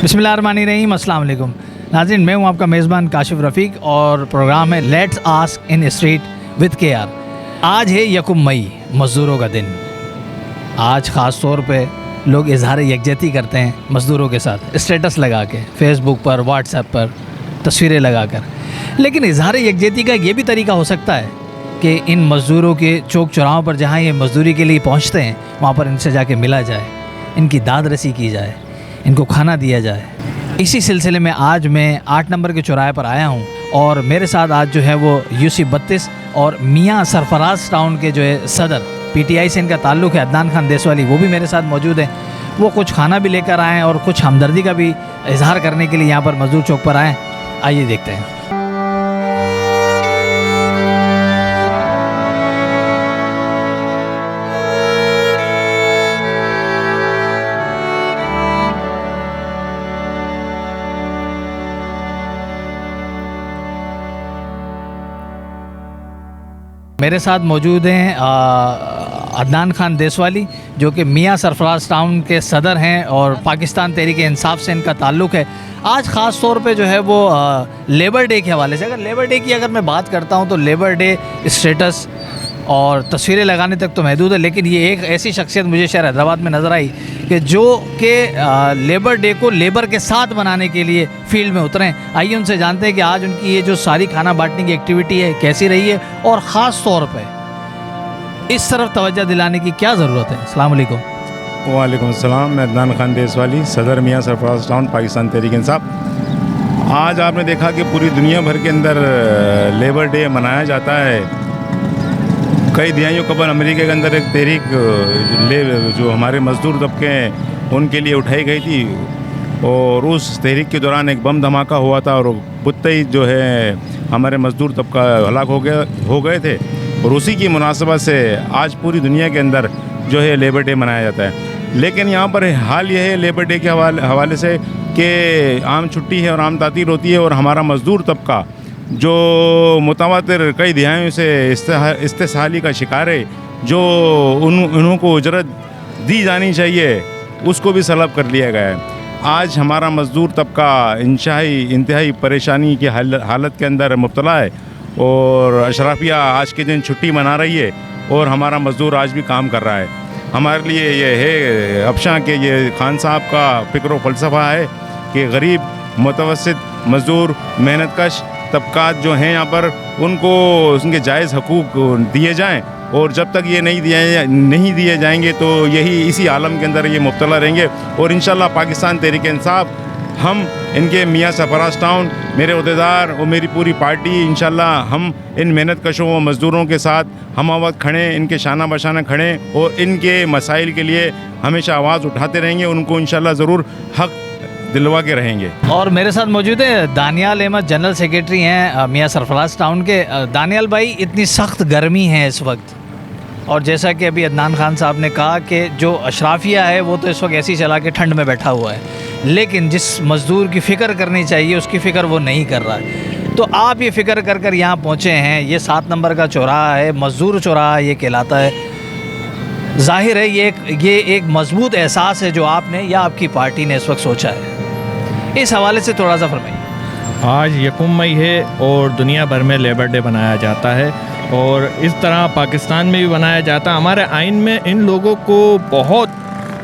बिस्मिल्लाहिर्रहमानिर्रहीम, अस्सलाम वालेकुम नाज़रीन। मैं हूं आपका मेज़बान काशिफ रफ़ीक और प्रोग्राम है let's ask in street with KR. आज है यकम मई, मज़दूरों का दिन। आज ख़ास तौर पे लोग इजहार यकजहती करते हैं मज़दूरों के साथ, स्टेटस लगा के फेसबुक पर, व्हाट्सएप पर तस्वीरें लगा कर। लेकिन इजहार यकजहती का ये भी तरीका हो सकता है कि इन मज़दूरों के चौक चौराहों पर जहाँ ये मज़दूरी के लिए पहुँचते हैं वहाँ पर इनसे जाके मिला जाए, इनकी दाद रसी की जाए, इनको खाना दिया जाए। इसी सिलसिले में आज मैं 8 नंबर के चौराहे पर आया हूँ और मेरे साथ आज जो है वो यूसी 32 और मियाँ सरफराज टाउन के जो है सदर, पीटीआई से इनका ताल्लुक़ है, अदनान खान देसवाली, वो भी मेरे साथ मौजूद हैं। वो कुछ खाना भी लेकर आए हैं और कुछ हमदर्दी का भी इजहार करने के लिए यहाँ पर मज़दूर चौक पर आए। आइए देखते हैं। मेरे साथ मौजूद हैं अदनान खान देसवाली, जो कि मियाँ सरफराज टाउन के सदर हैं और पाकिस्तान तहरीक इंसाफ से इनका ताल्लुक़ है। आज ख़ास तौर पे जो है वो लेबर डे के हवाले से, अगर लेबर डे की अगर मैं बात करता हूँ तो लेबर डे स्टेटस और तस्वीरें लगाने तक तो महदूद है, लेकिन ये एक ऐसी शख्सियत मुझे शहर हैदराबाद में नज़र आई कि जो कि लेबर डे को लेबर के साथ मनाने के लिए फील्ड में उतरे। आइए उनसे जानते हैं कि आज उनकी ये जो सारी खाना बांटने की एक्टिविटी है कैसी रही है और ख़ास तौर पे इस तरफ तवज्जो दिलाने की क्या ज़रूरत है। अस्सलाम वालेकुम। वालेकुम अस्सलाम। मैं अदनान खान देसवाली, सदर मियाँ सरफराज टाउन, पाकिस्तान तहरीक इंसाफ। आज आपने देखा कि पूरी दुनिया भर के अंदर लेबर डे मनाया जाता है। कई दिहाइयों कबल अमेरिका के अंदर एक तहरीक जो हमारे मज़दूर तबके हैं उनके लिए उठाई गई थी और उस तहरीक के दौरान एक बम धमाका हुआ था और बुत्ते ही जो है हमारे मज़दूर तबका हलाक हो गए थे। और उसी की मुनासबत से आज पूरी दुनिया के अंदर जो है लेबर डे मनाया जाता है। लेकिन यहाँ पर हाल ये है लेबर डे के हवाले से कि आम छुट्टी है और आम तातीर होती है और हमारा मज़दूर तबका जो मुतवातिर कई दिहाइयों से इस्तेसाली का शिकार है, जो उनको उजरत दी जानी चाहिए उसको भी सलब कर लिया गया है। आज हमारा मज़दूर तबका इंतहाई परेशानी की हालत के अंदर मुब्तला है और अशराफिया आज के दिन छुट्टी मना रही है और हमारा मज़दूर आज भी काम कर रहा है। हमारे लिए ये है अफशां के ये खान साहब का फ़िक्र व फ़लसफ़ा है कि गरीब, मुतवस्सित, मज़दूर, मेहनतकश तबकात जो हैं यहाँ पर उनको उनके जायज़ हकूक़ दिए जाएं और जब तक ये नहीं दिए जाएंगे तो यही इसी आलम के अंदर ये मुब्तला रहेंगे। और इंशाअल्लाह पाकिस्तान तहरीक इंसाफ, हम इनके मियाँ सरफराज टाउन, मेरे अहदेदार और मेरी पूरी पार्टी इंशाअल्लाह हम इन मेहनत कशों व मज़दूरों के साथ हम वक्त खड़े, इनके शाना बशाना खड़े और इनके मसाइल के लिए हमेशा आवाज़ उठाते रहेंगे। उनको इंशाअल्लाह ज़रूर हक़ दिलवा के रहेंगे। और मेरे साथ मौजूद है दानियाल अहमद, जनरल सेक्रेटरी हैं मियाँ सरफराज टाउन के। दानियाल भाई, इतनी सख्त गर्मी है इस वक्त और जैसा कि अभी अदनान खान साहब ने कहा कि जो अशराफिया है वो तो इस वक्त ऐसी चला के ठंड में बैठा हुआ है, लेकिन जिस मज़दूर की फ़िक्र करनी चाहिए उसकी फ़िक्र वो नहीं कर रहा है। तो आप ये फ़िक्र कर कर यहाँ पहुँचे हैं। ये 7 नंबर का चौराहा है, मज़दूर चौराहा ये कहलाता है। ज़ाहिर है ये एक मजबूत एहसास है जो आपने या आपकी पार्टी ने इस वक्त सोचा है। इस हवाले से थोड़ा सा फरमाइए। आज यकम मई है और दुनिया भर में लेबर डे मनाया जाता है और इस तरह पाकिस्तान में भी मनाया जाता है। हमारे आइन में इन लोगों को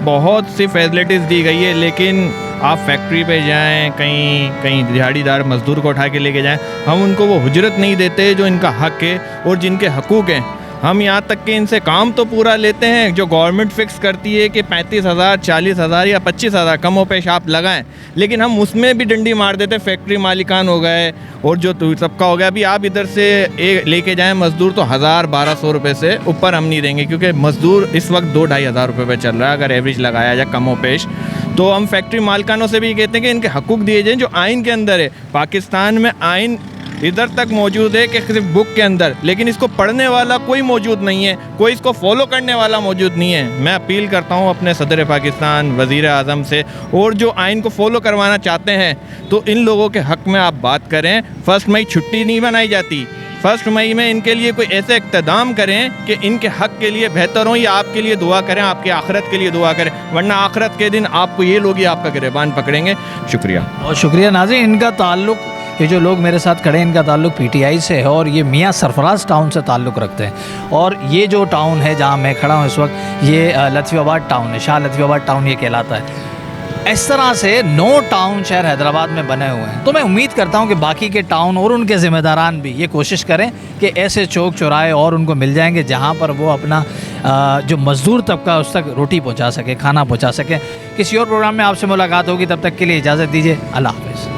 बहुत सी फैसिलिटीज़ दी गई है, लेकिन आप फैक्ट्री पे जाएं, कहीं दिहाड़ीदार मज़दूर को उठा के लेके जाएं, हम उनको वो उजरत नहीं देते जो इनका हक़ है और जिनके हकूक़ हैं। हम यहाँ तक कि इनसे काम तो पूरा लेते हैं जो गवर्नमेंट फ़िक्स करती है कि 35,000, 40,000 या 25,000 कम हो पेश आप लगाएं, लेकिन हम उसमें भी डंडी मार देते। फैक्ट्री मालिकान हो गए और जो सबका हो गया। अभी आप इधर से लेके जाएं मज़दूर तो 1,000-1,200 रुपये से ऊपर हम नहीं देंगे, क्योंकि मज़दूर इस वक्त 2-2.5 हज़ार रुपये पे चल रहा है अगर एवरेज लगाया जाए कम हो पेश। तो हम फैक्ट्री मालिकानों से भी कहते हैं कि इनके हकूक़ दिए जाएँ जो आइन के अंदर है। पाकिस्तान में आइन इधर तक मौजूद है कि सिर्फ बुक के अंदर, लेकिन इसको पढ़ने वाला कोई मौजूद नहीं है, कोई इसको फॉलो करने वाला मौजूद नहीं है। मैं अपील करता हूँ अपने सदर पाकिस्तान, वज़ीर आज़म से, और जो आइन को फॉलो करवाना चाहते हैं तो इन लोगों के हक़ में आप बात करें। 1 मई छुट्टी नहीं मनाई जाती, 1 मई में इनके लिए कोई ऐसे इक़्तिदाम करें कि इनके हक़ के लिए बेहतर हों, या आपके लिए दुआ करें, आपकी आखिरत के लिए दुआ करें, वरना आखिरत के दिन आपको ये लोग ही आपका गिरबान पकड़ेंगे। शुक्रिया। बहुत शुक्रिया नाज़रीन। इनका ताल्लुक़, ये जो लोग मेरे साथ खड़े हैं, इनका ताल्लुक़ PTI से है और ये मियाँ सरफराज टाउन से ताल्लुक़ रखते हैं। और ये जो टाउन है जहाँ मैं खड़ा हूँ इस वक्त, ये लतीफ़ाबाद टाउन है, शाह लतीफ़ाबाद टाउन ये कहलाता है। इस तरह से 9 टाउन शहर हैदराबाद में बने हुए हैं। तो मैं उम्मीद करता हूँ कि बाकी के टाउन और उनके ज़िम्मेदारान भी ये कोशिश करें कि ऐसे चौक चौराहे और उनको मिल जाएंगे जहाँ पर वो अपना जो मज़दूर तबका उस तक रोटी पहुँचा सके, खाना पहुँचा सके। किसी और प्रोग्राम में आपसे मुलाकात होगी, तब तक के लिए इजाज़त दीजिए। अल्लाह हाफ़िज़।